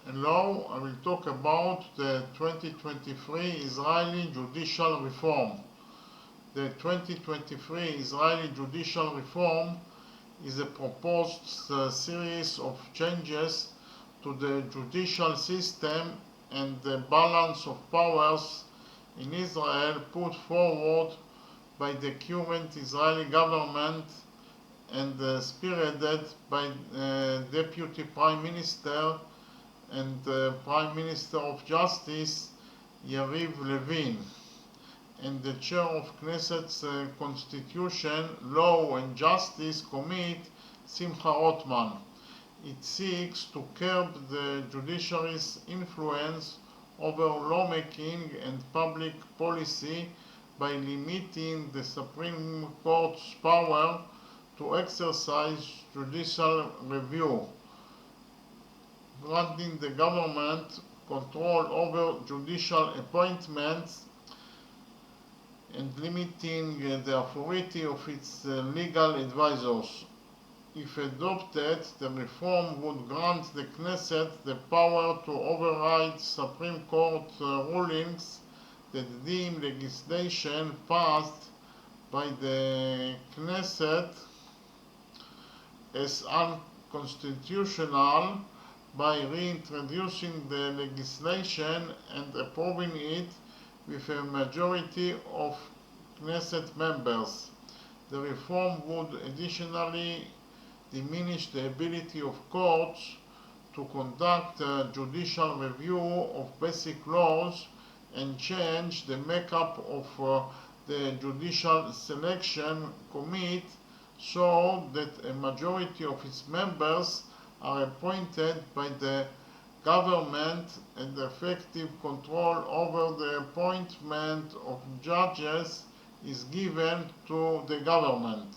Hello, I will talk about the 2023 Israeli judicial reform. The 2023 Israeli judicial reform is a proposed series of changes to the judicial system and the balance of powers in Israel put forward by the current Israeli government and spearheaded by Deputy Prime Minister and Prime Minister of Justice Yariv Levin and the Chair of Knesset's Constitution, Law and Justice Committee, Simcha Rotman. It seeks to curb the judiciary's influence over lawmaking and public policy by limiting the Supreme Court's power to exercise judicial review, granting the government control over judicial appointments and limiting the authority of its legal advisors. If adopted, the reform would grant the Knesset the power to override Supreme Court rulings that deem legislation passed by the Knesset as unconstitutional by reintroducing the legislation and approving it with a majority of Knesset members. The reform would additionally diminish the ability of courts to conduct a judicial review of basic laws and change the makeup of the Judicial Selection Committee so that a majority of its members are appointed by the government and effective control over the appointment of judges is given to the government.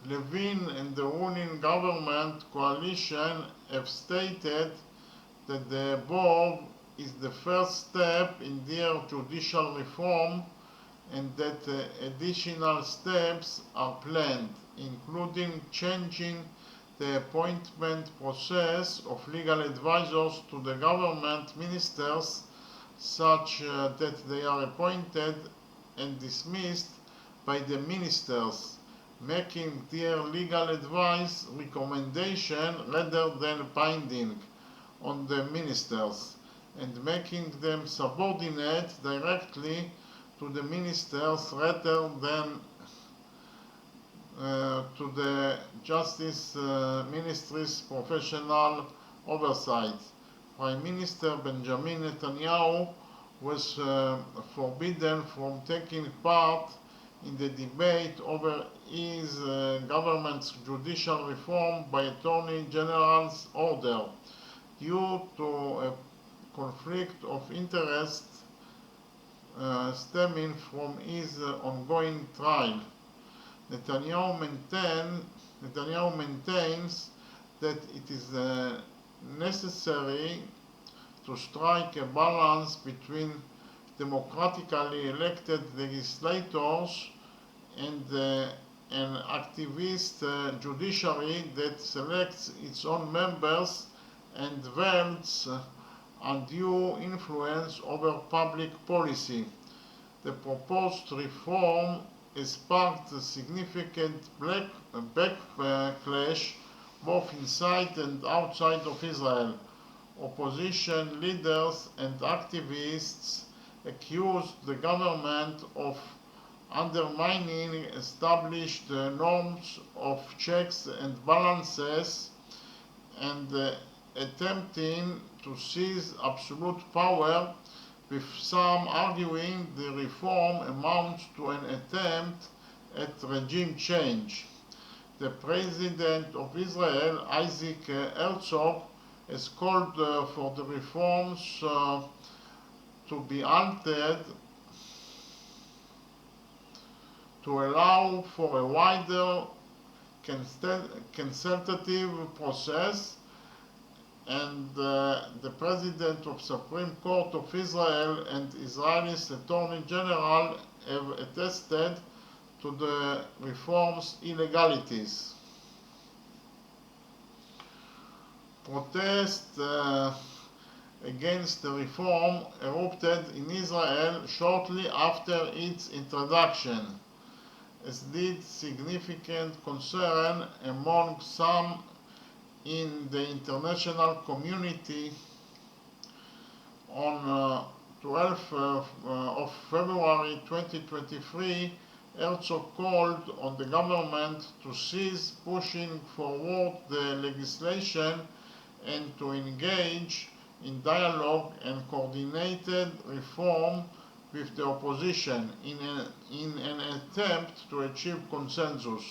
Levin and the ruling government coalition have stated that the above is the first step in their judicial reform and that additional steps are planned, including changing the appointment process of legal advisors to the government ministers such that they are appointed and dismissed by the ministers, making their legal advice recommendation rather than binding on the ministers, and making them subordinate directly to the ministers rather than to the Justice Ministry's professional oversight. Prime Minister Benjamin Netanyahu was forbidden from taking part in the debate over his government's judicial reform by Attorney General's order due to a conflict of interest stemming from his ongoing trial. Netanyahu maintains that it is necessary to strike a balance between democratically elected legislators and an activist judiciary that selects its own members and wields undue influence over public policy. The proposed reform has sparked a significant backlash both inside and outside of Israel. Opposition leaders and activists accused the government of undermining established norms of checks and balances and attempting to seize absolute power, with some arguing the reform amounts to an attempt at regime change. The President of Israel, Isaac Herzog, has called for the reforms to be altered to allow for a wider consultative process, and the President of Supreme Court of Israel and Israel's Attorney General have attested to the reform's illegalities. Protest against the reform erupted in Israel shortly after its introduction, as did significant concern among some in the international community. On 12th of February 2023, Herzog called on the government to cease pushing forward the legislation and to engage in dialogue and coordinated reform with the opposition in an attempt to achieve consensus.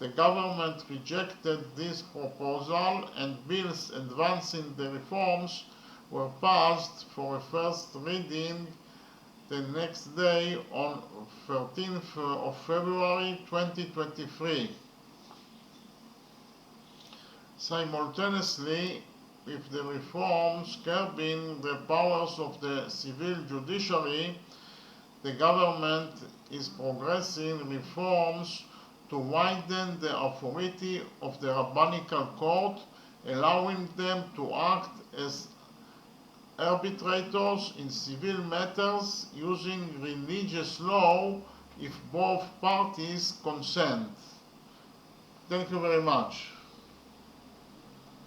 The government rejected this proposal, and bills advancing the reforms were passed for a first reading the next day on 13th of February 2023. Simultaneously with the reforms curbing the powers of the civil judiciary, the government is progressing reforms to widen the authority of the rabbinical court, allowing them to act as arbitrators in civil matters using religious law if both parties consent. Thank you very much.